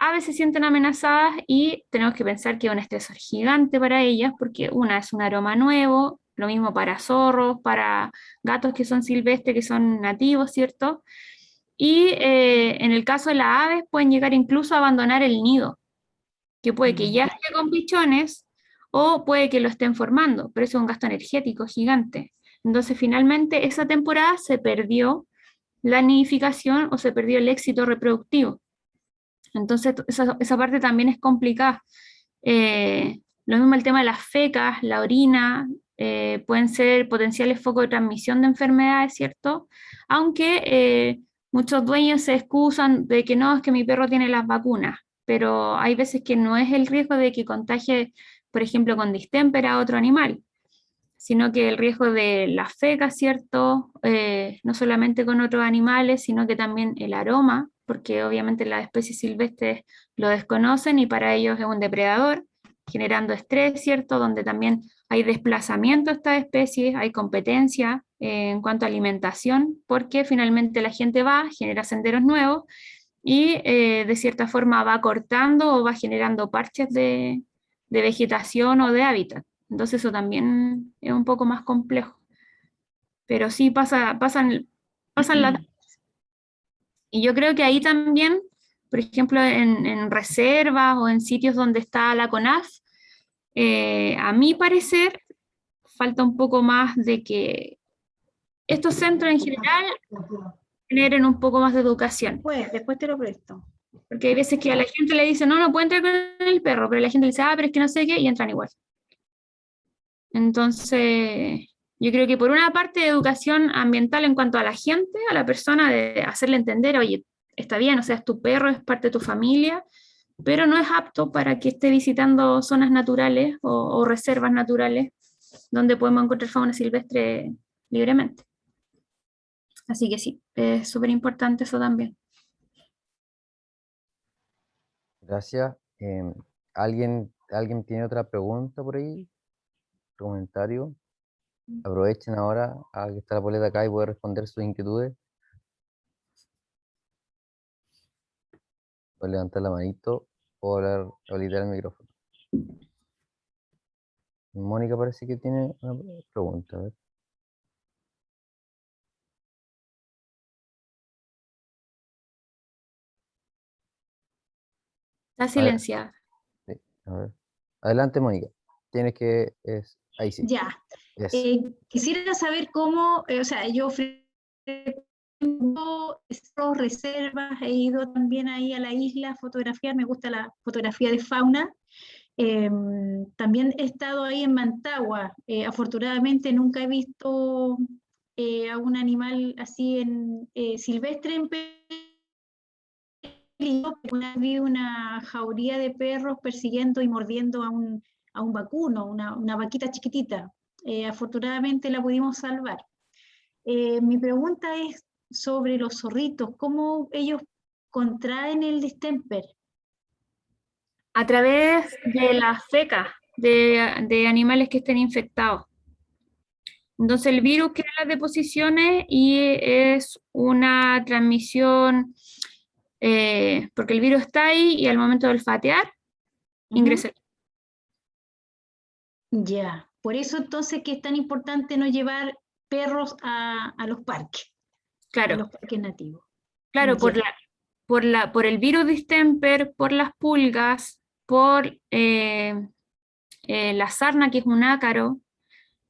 aves se sienten amenazadas y tenemos que pensar que es un estresor gigante para ellas, porque una es un aroma nuevo, lo mismo para zorros, para gatos que son silvestres, que son nativos, ¿cierto? Y en el caso de las aves pueden llegar incluso a abandonar el nido, que puede que ya esté con pichones o puede que lo estén formando, pero eso es un gasto energético gigante. Entonces finalmente esa temporada se perdió la nidificación o se perdió el éxito reproductivo. Entonces, esa parte también es complicada. Lo mismo el tema de las fecas, la orina, pueden ser potenciales focos de transmisión de enfermedades, ¿cierto? Aunque muchos dueños se excusan de que no, es que mi perro tiene las vacunas, pero hay veces que no es el riesgo de que contagie, por ejemplo, con distémpera a otro animal, sino que el riesgo de las fecas, ¿cierto? No solamente con otros animales, sino que también el aroma, porque obviamente las especies silvestres lo desconocen y para ellos es un depredador, generando estrés, ¿cierto? Donde también hay desplazamiento de estas especies, hay competencia en cuanto a alimentación, porque finalmente la gente va, genera senderos nuevos y de cierta forma va cortando o va generando parches de vegetación o de hábitat. Entonces eso también es un poco más complejo. Pero sí pasan las... Y yo creo que ahí también, por ejemplo, en reservas o en sitios donde está la CONAF, a mi parecer, falta un poco más de que estos centros en general generen un poco más de educación. Pues, después te lo presto. Porque hay veces que a la gente le dice, no, no puede entrar con el perro, pero la gente le dice, ah, pero es que no sé qué, y entran igual. Entonces, yo creo que por una parte de educación ambiental en cuanto a la gente, a la persona, de hacerle entender, oye, está bien, o sea, es tu perro, es parte de tu familia, pero no es apto para que esté visitando zonas naturales o reservas naturales donde podemos encontrar fauna silvestre libremente. Así que sí, es súper importante eso también. Gracias. ¿Alguien tiene otra pregunta por ahí? ¿Comentario? Aprovechen ahora a que está la Poleta acá y puede responder sus inquietudes. O levantar la manito o hablar, o habilitar el micrófono. Mónica parece que tiene una pregunta. A ver. Está silenciada. Sí, a ver. Adelante, Mónica. Tienes que... ahí sí. Ya. Yes. Quisiera saber cómo, o sea, yo estas reservas, he ido también ahí a la isla a fotografiar, me gusta la fotografía de fauna. También he estado ahí en Mantagua. Afortunadamente nunca he visto a un animal así silvestre en peligro. Vi una jauría de perros persiguiendo y mordiendo a un vacuno, una vaquita chiquitita. Afortunadamente la pudimos salvar. Mi pregunta es sobre los zorritos, ¿cómo ellos contraen el distemper? A través de las fecas de animales que estén infectados. Entonces el virus crea las deposiciones y es una transmisión, porque el virus está ahí y al momento de olfatear, ingresa. Ya, por eso entonces que es tan importante no llevar perros a los parques, a Claro, los parques nativos. claro, Ya. por el virus distemper, por las pulgas, por la sarna, que es un ácaro.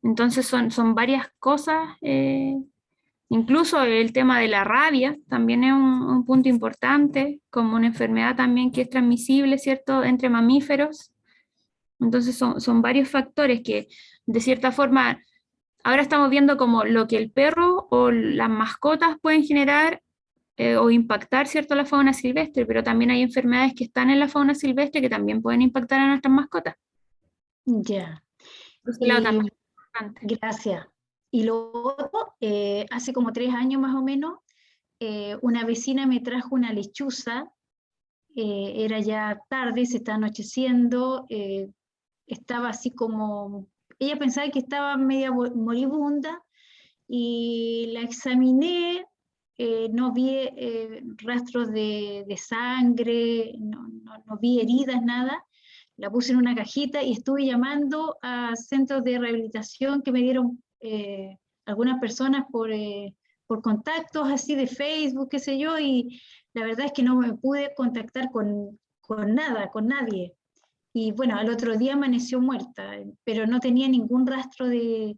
Entonces son varias cosas. Incluso el tema de la rabia también es un punto importante, como una enfermedad también que es transmisible, ¿cierto?, entre mamíferos. Entonces son varios factores que de cierta forma ahora estamos viendo como lo que el perro o las mascotas pueden generar o impactar, ¿cierto?, la fauna silvestre, pero también hay enfermedades que están en la fauna silvestre que también pueden impactar a nuestras mascotas. Ya. Por ese lado también es importante. Gracias. Y lo otro, hace como 3 años más o menos, una vecina me trajo una lechuza, era ya tarde, se estaba anocheciendo, estaba así como, ella pensaba que estaba media moribunda, y la examiné, no vi rastros de sangre, no vi heridas, nada. La puse en una cajita y estuve llamando a centros de rehabilitación que me dieron algunas personas por contactos así de Facebook, qué sé yo, y la verdad es que no me pude contactar con nada, con nadie. Y bueno, al otro día amaneció muerta, pero no tenía ningún rastro de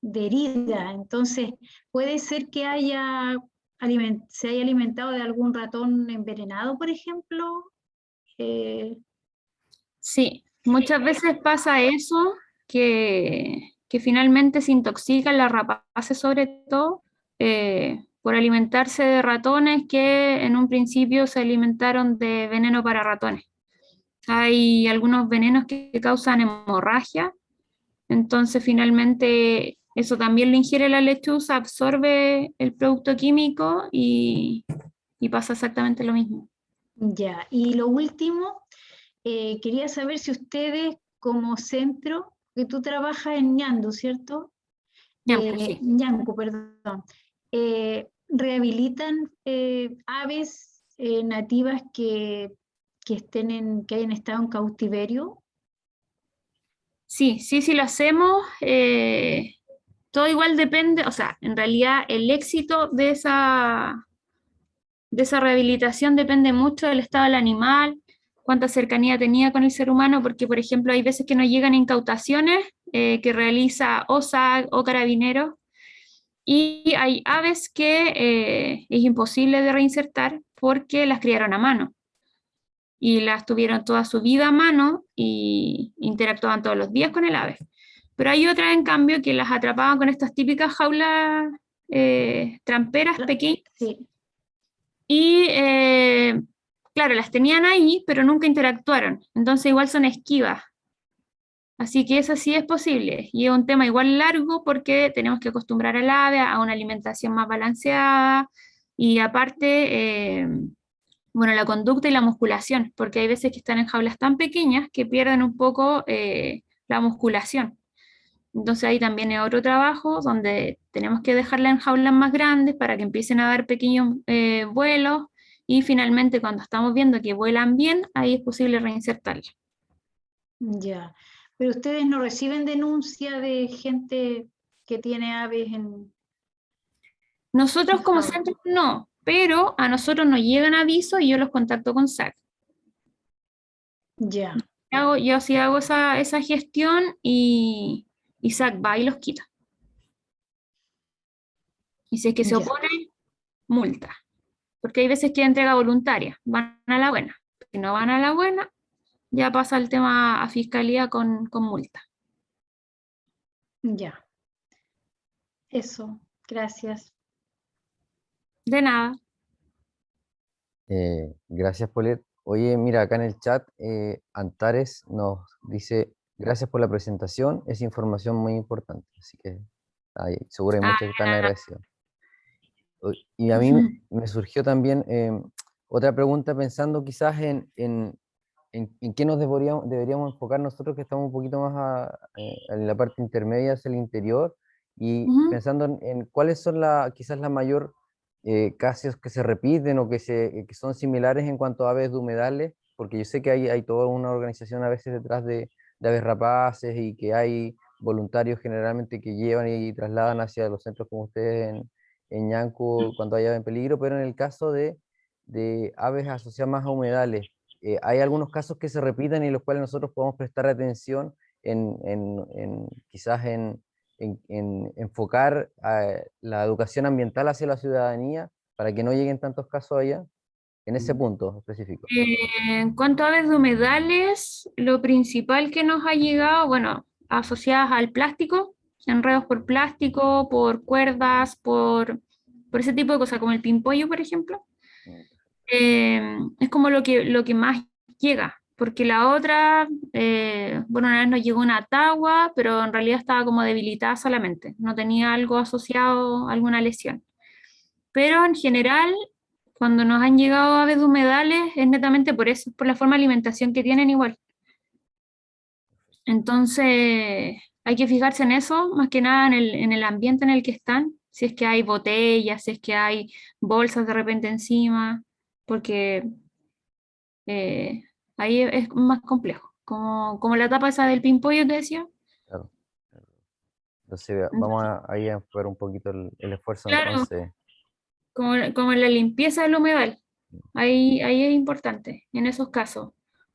herida. Entonces, puede ser que se haya alimentado de algún ratón envenenado, por ejemplo. Sí, muchas veces pasa eso, que finalmente se intoxican las rapaces sobre todo, por alimentarse de ratones que en un principio se alimentaron de veneno para ratones. Hay algunos venenos que causan hemorragia, entonces finalmente eso también lo ingiere la lechuza, absorbe el producto químico y pasa exactamente lo mismo. Ya, y lo último, quería saber si ustedes como centro, que tú trabajas en Ñandu, ¿cierto? Sí. Ñancu, perdón. ¿Rehabilitan aves nativas que hayan estado en cautiverio? Sí, lo hacemos. Todo igual depende, o sea, en realidad el éxito de esa rehabilitación depende mucho del estado del animal, cuánta cercanía tenía con el ser humano, porque por ejemplo hay veces que no llegan incautaciones que realiza OSAG o Carabineros, y hay aves que es imposible de reinsertar porque las criaron a mano y las tuvieron toda su vida a mano y interactuaban todos los días con el ave. Pero hay otras, en cambio, que las atrapaban con estas típicas jaulas tramperas pequeñas Sí. y, claro, las tenían ahí, pero nunca interactuaron. Entonces igual son esquivas. Así que eso sí es posible. Y es un tema igual largo porque tenemos que acostumbrar al ave a una alimentación más balanceada y aparte... bueno, la conducta y la musculación, porque hay veces que están en jaulas tan pequeñas que pierden un poco la musculación. Entonces ahí también es otro trabajo donde tenemos que dejarla en jaulas más grandes para que empiecen a dar pequeños vuelos y finalmente cuando estamos viendo que vuelan bien, ahí es posible reinsertarla. Ya. Pero ustedes no reciben denuncia de gente que tiene aves en... Nosotros como jaula? centro no, pero a nosotros nos llegan avisos y yo los contacto con SAC. Ya. Yo sí hago esa gestión y SAC va y los quita. Y si es que se Ya. oponen, multa. Porque hay veces que es entrega voluntaria, van a la buena. Si no van a la buena, ya pasa el tema a fiscalía con multa. Ya. Eso. Gracias. De nada. Gracias, Polet. Oye, mira, acá en el chat, Antares nos dice, gracias por la presentación, es información muy importante. Así que seguro hay muchos que están agradecidos. Y a mí me surgió también otra pregunta pensando quizás en qué nos deberíamos enfocar nosotros que estamos un poquito más en la parte intermedia hacia el interior y pensando en cuáles son quizás la mayor casos que se repiten o que son similares en cuanto a aves de humedales, porque yo sé que hay toda una organización a veces detrás de aves rapaces y que hay voluntarios generalmente que llevan y trasladan hacia los centros como ustedes en Ñancu cuando hay ave en peligro, pero en el caso de aves asociadas más a humedales, hay algunos casos que se repiten y los cuales nosotros podemos prestar atención quizás en enfocar la educación ambiental hacia la ciudadanía para que no lleguen tantos casos allá, en ese punto específico. En cuanto a aves de humedales, lo principal que nos ha llegado, bueno, asociadas al plástico, enredos por plástico, por cuerdas, por ese tipo de cosas, como el pimpollo, por ejemplo, es como lo que más llega, porque la otra, bueno, una vez nos llegó una tagua, pero en realidad estaba como debilitada solamente, no tenía algo asociado, alguna lesión. Pero en general, cuando nos han llegado aves de humedales, es netamente por eso, por la forma de alimentación que tienen igual. Entonces, hay que fijarse en eso, más que nada en el ambiente en el que están. si es que hay botellas, si es que hay bolsas de repente encima, porque ahí es más complejo. Como la tapa esa del pimpollo te decía. Claro. Entonces vamos ahí a enfocar un poquito el esfuerzo Claro, entonces. como la limpieza del humedal. Ahí es importante, en esos casos.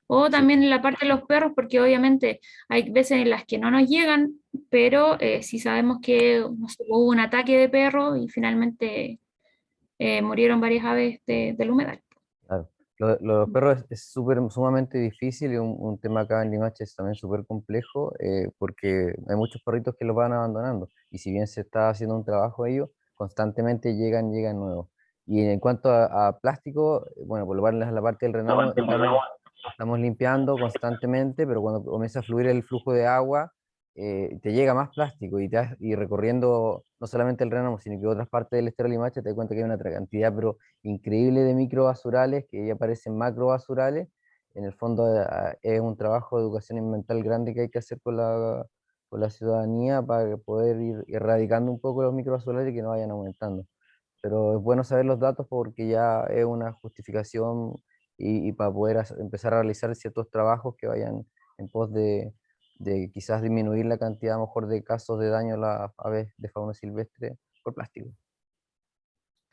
O Sí, también en la parte de los perros, porque obviamente hay veces en las que no nos llegan, pero si sabemos que no sé, hubo un ataque de perro y finalmente murieron varias aves del humedal. claro. Lo de los perros es sumamente difícil y un tema acá en Limache es también súper complejo porque hay muchos perritos que los van abandonando y si bien se está haciendo un trabajo ellos, constantemente llegan nuevos. Y en cuanto a plástico, bueno, por lo menos en la parte del renamo estamos limpiando constantemente, pero cuando comienza a fluir el flujo de agua, te llega más plástico y recorriendo no solamente el Renamo, sino que otras partes del estero Limache, te das cuenta que hay una cantidad pero increíble de microbasurales que ya parecen macrobasurales. En el fondo es un trabajo de educación ambiental grande que hay que hacer con la ciudadanía para poder ir erradicando un poco los microbasurales y que no vayan aumentando. Pero es bueno saber los datos porque ya es una justificación y para poder empezar a realizar ciertos trabajos que vayan en pos de quizás disminuir la cantidad a lo mejor de casos de daño a las aves de fauna silvestre por plástico.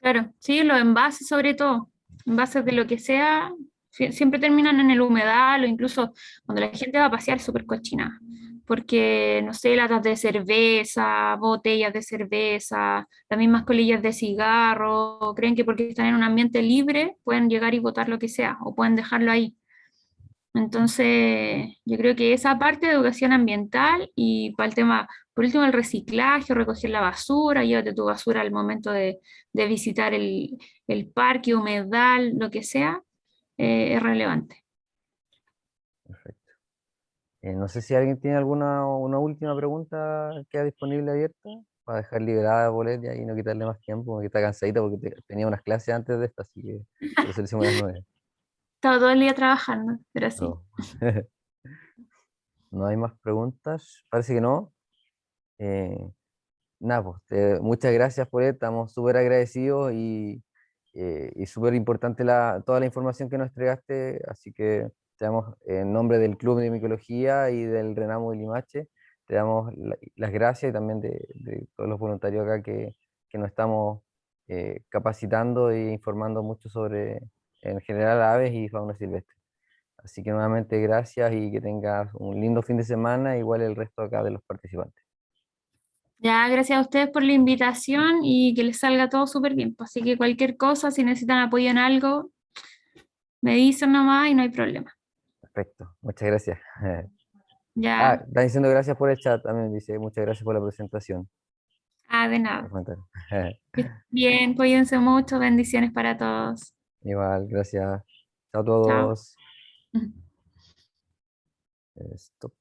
Claro, sí, los envases sobre todo, envases de lo que sea, siempre terminan en el humedal o incluso cuando la gente va a pasear súper cochina, porque, no sé, latas de cerveza, botellas de cerveza, las mismas colillas de cigarro, creen que porque están en un ambiente libre pueden llegar y botar lo que sea o pueden dejarlo ahí. Entonces, yo creo que esa parte de educación ambiental y para el tema, por último, el reciclaje, recoger la basura, llévate tu basura al momento de visitar el parque, humedal, lo que sea, es relevante. Perfecto. No sé si alguien tiene una última pregunta que queda disponible abierta para dejar liberada a Boletia y no quitarle más tiempo, porque está cansadita porque tenía unas clases antes de esta, así que por eso le hicimos las 9. Estaba todo el día trabajando, pero sí. No. No hay más preguntas, parece que no. Eh, Nada, pues, muchas gracias por esto, estamos súper agradecidos y súper importante toda la información que nos entregaste, así que te damos en nombre del Club de Micología y del Renamo de Limache, te damos las gracias y también de todos los voluntarios acá que nos estamos capacitando e informando mucho sobre, en general, aves y fauna silvestre. Así que nuevamente gracias y que tengas un lindo fin de semana, igual el resto acá de los participantes. Ya, gracias a ustedes por la invitación y que les salga todo súper bien. Pues, así que cualquier cosa, si necesitan apoyo en algo, me dicen nomás y no hay problema. Perfecto, muchas gracias. Ya, Está diciendo gracias por el chat también, dice muchas gracias por la presentación. de Por nada. comentar. Que estén bien, cuídense mucho, bendiciones para todos. Igual, gracias. Chao a Chao. todos. Stop.